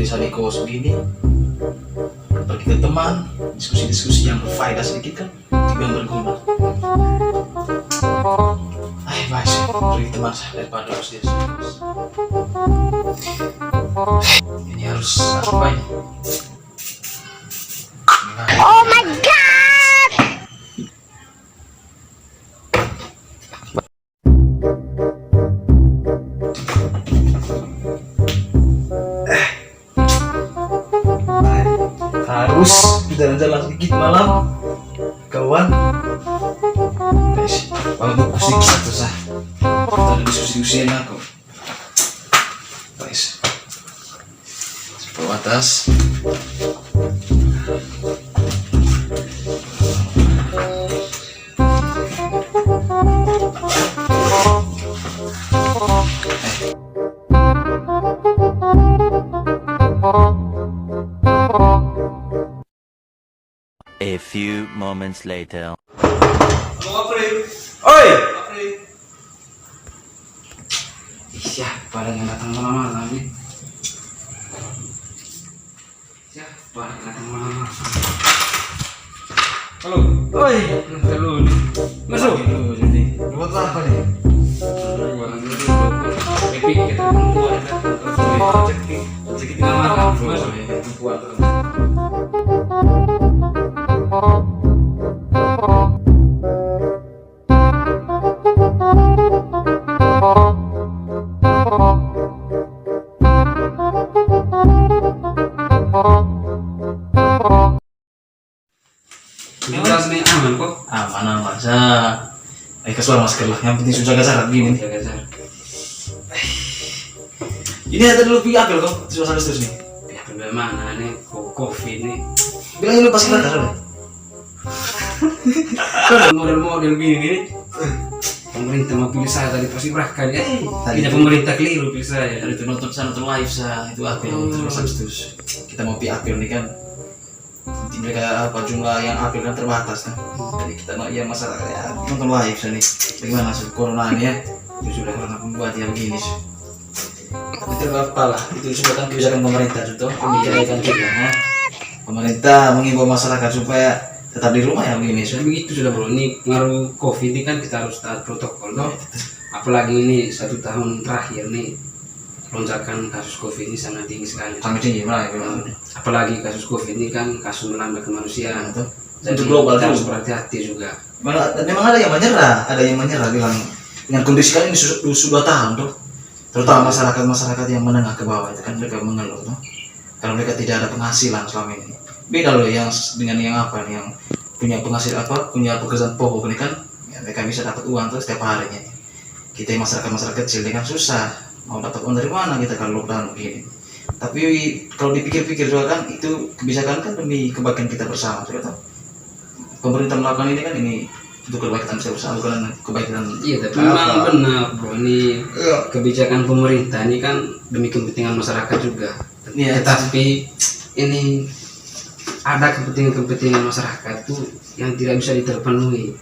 biasa di kos begini, pergi ke teman, diskusi-diskusi yang berfaedah sedikit kan, juga yang berguna. Baik, pergi teman daripada harus di kos. Ini harus apa ini? Oh my god! Harus jalan-jalan sedikit malam, kawan. Guys, bangun buku sedikit satu sah. Kita ada diskusi-diskusiin aku. Guys, bawah atas. A few moments later. Oi! Siapa yang datang malam-malam ini? Siapa yang datang malam-malam? Halo. Oi! Halo nih. Masuk. Jadi, buat apa nih? Epic kita keluar Sedikit malam. Masuk. Buat. Jelas nih aman kok. Aman masa. Kesuara masker lah. Yang penting sudah jaga jarak gini. Jaga jarak. Ini ada dulu pilih apel kok. Terus nih. Ya bagaimana nih COVID nih. Bilang lu pasti bakar deh. Model-model gini pemerintah mau pilih saya tadi pasti berahkan ya. Tidak pemerintah keliru pilih saya. Dari itu nonton live itu apel terus kita mau pilih apel nih kan. Mereka apa jumlah yang apel kan terbatas kan. Jadi kita mau ya masyarakat ya nonton live nih. Bagaimana sih corona ini ya? Itu sudah corona membuat yang begini sih. Tapi tidak apa lah. Itu sudah kan kebijakan pemerintah contoh kebijakan kita ya. Pemerintah mengimbau masyarakat supaya tetap di rumah ya begini. Sudah begitu sudah bro. Ini pengaruh COVID ini kan kita harus taat protokol no. Apalagi ini 1 tahun terakhir nih lonjakan kasus COVID ini sangat tinggi sekali. Sangat tinggi malah. Apalagi kasus COVID ini kan kasus melanda kemanusiaan. Jadi Untuk global kita harus juga. berhati-hati juga. Memang ada yang menyerah bilang dengan kondisi kali ini sudah tahun tuh. Terutama masyarakat yang menengah ke bawah itu kan mereka mengeluh tuh. Karena mereka tidak ada penghasilan selama ini. Beda loh yang dengan yang apa nih yang punya penghasilan punya pekerjaan pokok ini kan ya, mereka bisa dapat uang tuh setiap harinya. Kita yang masyarakat kecil ini kan susah, mau dapat uang dari mana kita kalau lockdown begini. Tapi kalau dipikir-pikir juga kan itu kebijakan kan demi kebaikan kita bersama juga tuh. Pemerintah melakukan ini kan ini untuk kebaikan kita bersama bukan kebaikan. Iya, tapi memang benar bro, ini kebijakan pemerintah ini kan demi kepentingan masyarakat juga. Iya, Tetapi ini ada kepentingan masyarakat tuh yang tidak bisa terpenuhi.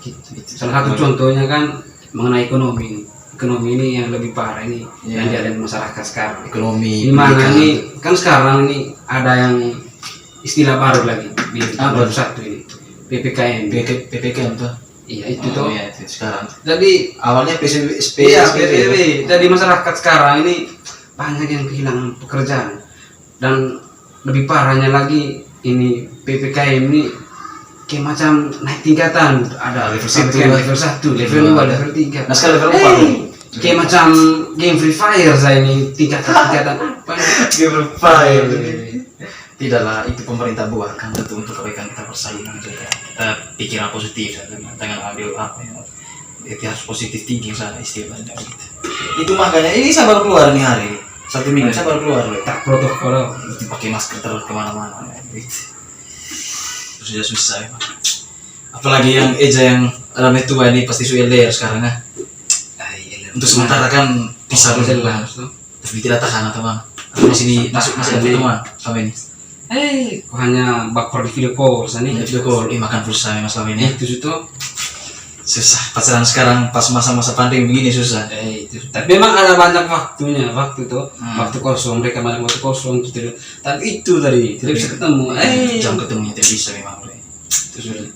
Gitu. Salah satu contohnya kan mengenai ekonomi. Ekonomi ini yang lebih parah ini yang dialami masyarakat sekarang. Ekonomi. Di mana ini kan sekarang ini ada yang istilah baru lagi baru satu ini PPKM tuh. Iya itu tuh. Iya, itu sekarang. Jadi Awalnya PSBB. Jadi masyarakat sekarang ini banyak yang kehilangan pekerjaan dan lebih parahnya lagi ini PPKM ini kayak macam naik tingkatan, ada level 1, level 2, level 3. Nah sekarang level 4 kayak macam game Free Fire saya ini tingkatan apa? Game Free Fire. Tidaklah itu pemerintah buat kan tentu untuk kebaikan kita persaingan juga. Kita pikiran positif, jangan ambil apa ya. Itu harus positif thinking sana istilahnya gitu. Itu makanya ini saya baru keluar nih hari ini. 1 minggu saya baru keluar loh. Tak protokol. Mesti pakai masker terus kemana-mana gitu. Sudah susah ya. Apalagi yang Eja yang rame tua ini pasti sudah LDR sekarang ya. Untuk sementara kan bisa dulu lah. Tapi tidak tahan atau bang? Masih ada pertemuan selama ini. Kok hanya baper di video call sana nih. Video call, makan pulsa memang selama ini. Itu situ Susah pacaran sekarang pas masa-masa pandemi begini susah. Itu. Tapi memang ada banyak waktu tuh, Hmm. waktu kosong, mereka banyak waktu kosong gitu. Tapi itu tadi tidak bisa ketemu. Jam ketemunya tidak bisa memang bro. Itu sulit.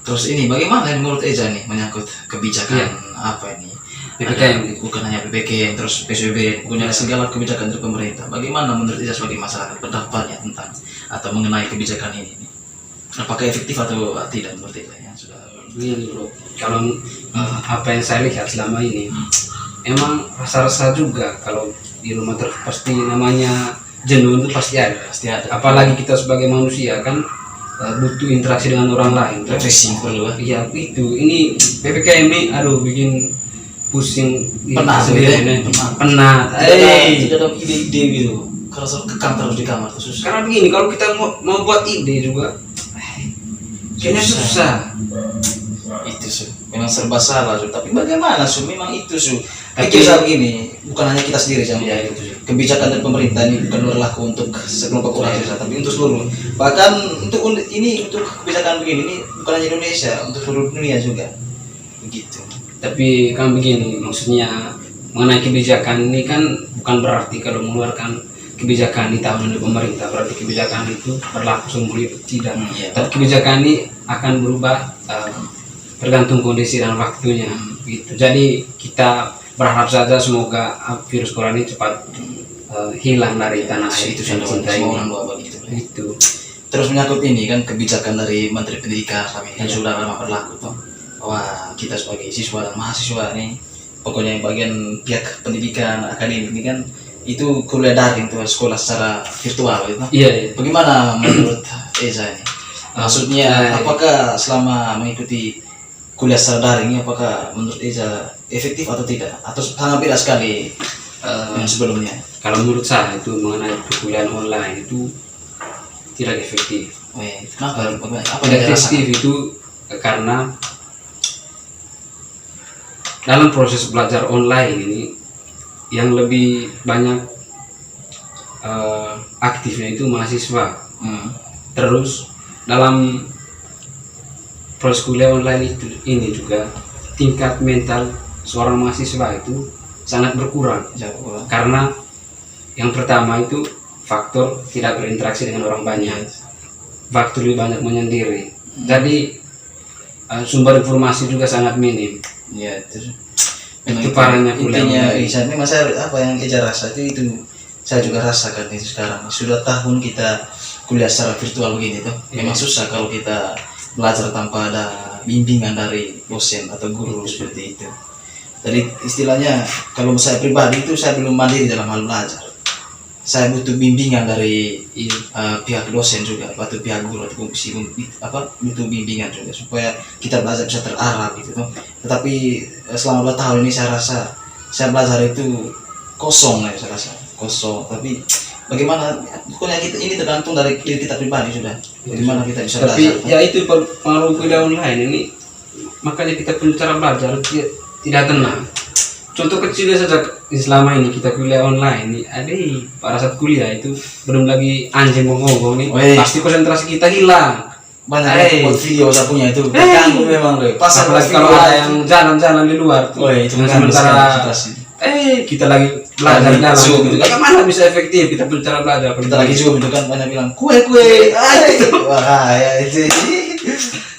Terus ini bagaimana menurut Eja nih menyangkut kebijakan Iya. apa ini? PPKM. Ada- bukan hanya PPKM, terus PSBB, punya segala kebijakan dari pemerintah. Bagaimana menurut Eja sebagai masyarakat pendapatnya tentang atau mengenai kebijakan ini? Apakah efektif atau tidak menurut Eja yang sudah? Ini bro, kalau apa yang saya lihat selama ini, emang rasa-rasa juga kalau di rumah terus pasti namanya jenuh itu pasti ada. Pasti ada. Apalagi kita sebagai manusia kan butuh interaksi dengan orang lain. Refreshing perlu. Iya itu. Ini PPKM ini, aduh bikin pusing diri Penat, sendiri. gitu ya? nih. Penat. Penat. Tidak ada ide-ide gitu. Kalau selalu kekang terus di kamar itu susah. Karena begini, kalau kita mau buat ide juga, kayaknya susah. Itu su, memang serba salah su. Tapi bagaimana su? Memang itu su. Tapi- Pikir saat begini, bukan hanya kita sendiri yang Iya, itu. Kebijakan dari pemerintah ini bukan berlaku untuk sekelompok orang saja, tapi untuk seluruh. Bahkan untuk untuk kebijakan begini ini bukan hanya Indonesia, untuk seluruh dunia juga. Begitu. Tapi kan begini, maksudnya mengenai kebijakan ini kan bukan berarti kalau mengeluarkan kebijakan di tahun dari pemerintah berarti kebijakan itu berlaku seumur hidup, tidak. Iya. Tapi kebijakan ini akan berubah tergantung kondisi dan waktunya gitu. Jadi kita berharap saja semoga virus corona ini cepat hilang dari tanah air Itu yang sudah cinta semua ini. orang bawa begitu. Itu. Terus menyangkut ini kan kebijakan dari Menteri Pendidikan kami kan Iya. sudah lama berlaku tuh. Wah, kita sebagai siswa dan mahasiswa nih, pokoknya yang bagian pihak pendidikan akademik ini kan itu kuliah daring tuh, sekolah secara virtual gitu. Iya, iya. Bagaimana menurut Eza ini? Maksudnya apakah selama mengikuti kuliah secara daring ini apakah menurut Eza efektif atau tidak? Atau sangat beda sekali yang sebelumnya? Kalau menurut saya itu mengenai perkuliahan online itu tidak efektif. Weh, kenapa? Apa Tidak yang efektif dirasakan? itu karena dalam proses belajar online ini yang lebih banyak aktifnya itu mahasiswa. Hmm. Terus dalam proses kuliah online ini juga tingkat mental seorang mahasiswa itu sangat berkurang Jauh. karena yang pertama itu faktor tidak berinteraksi dengan orang banyak, waktu lebih banyak menyendiri. Jadi sumber informasi juga sangat minim. Ya, itu Parahnya kuliah intinya online. bisa memang saya apa yang Eja rasa itu saya juga rasakan itu sekarang sudah tahun kita kuliah secara virtual begini tuh memang susah kalau kita belajar tanpa ada bimbingan dari dosen atau guru seperti itu. Jadi istilahnya kalau saya pribadi itu saya belum mandiri dalam hal belajar, saya butuh bimbingan dari pihak dosen juga atau pihak guru atau butuh bimbingan juga supaya kita belajar bisa terarah gitu tuh. Tetapi selama 2 tahun ini saya rasa saya belajar itu kosong ya, saya rasa kosong. Tapi bagaimana pokoknya kita ini tergantung dari diri kita pribadi sudah bagaimana kita bisa Tapi belajar. ya itu pengaruh kuliah online ini, makanya kita punya cara belajar tidak tenang. Contoh kecilnya saja, selama ini kita kuliah online nih, pada saat kuliah itu belum lagi anjing ngomong nih, Weh. pasti konsentrasi kita hilang. Banyak buat video saya punya itu terganggu memang loh. Pas Apalagi kalau ada yang jalan-jalan di luar tuh, Weh, itu yang mengganggu sekali sementara konsentrasi. kita lagi belajar Lagi dalam Zoom gitu. gitu. Bagaimana bisa efektif kita punya cara belajar? Kita lagi zoom itu kan banyak bilang kue wah ya itu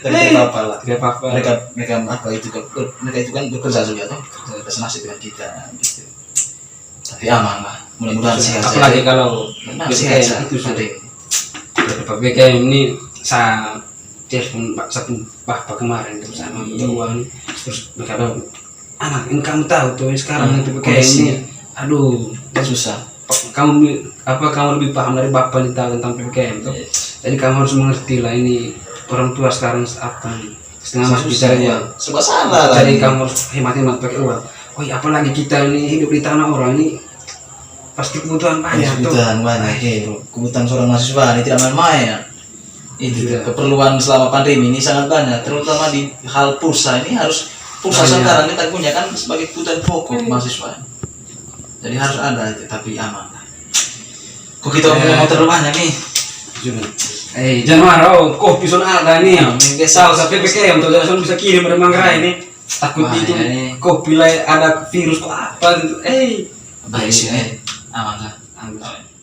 tapi tidak apa lah Tidak apa-apa. mereka apa itu kan mereka itu kan bekerja juga tuh kita senasib dengan kita gitu. Tapi aman lah mudah-mudahan sehat Apalagi kalau benar sehat PPKM itu sudah. sudah PPKM ini saya telepon satu bapak kemarin tuh sama berdua nih, terus mereka bilang, anak ini kamu tahu tuh sekarang PPKM ini, kondisinya. aduh susah kamu lebih paham dari bapak nih tahu tentang PPKM tuh. Jadi kamu harus mengerti lah ini orang tua sekarang apa nih setengah mati bicaranya. serba salah lah Jadi kamu harus hemat-hemat pakai uang. Oh iya, apalagi kita ini hidup di tanah orang ini pasti kebutuhan banyak tuh. kebutuhan banyak ya kebutuhan seorang mahasiswa ini tidak main-main itu Tidak. keperluan selama pandemi ini sangat banyak terutama di hal pulsa ini harus pulsa Banyak. sekarang kita punya kan sebagai kebutuhan pokok mahasiswa jadi harus ada itu tapi aman lah kok kita ngomong terlalu banyak nih Cuma Jangan marah, kopi sun ada nih. Biasa Salah satu PPKM tuh langsung bisa kirim dari Manggarai ini. Takut Wah, itu ini. kopi lah ada virus kok apa gitu. Baik sih, aman lah. Amin.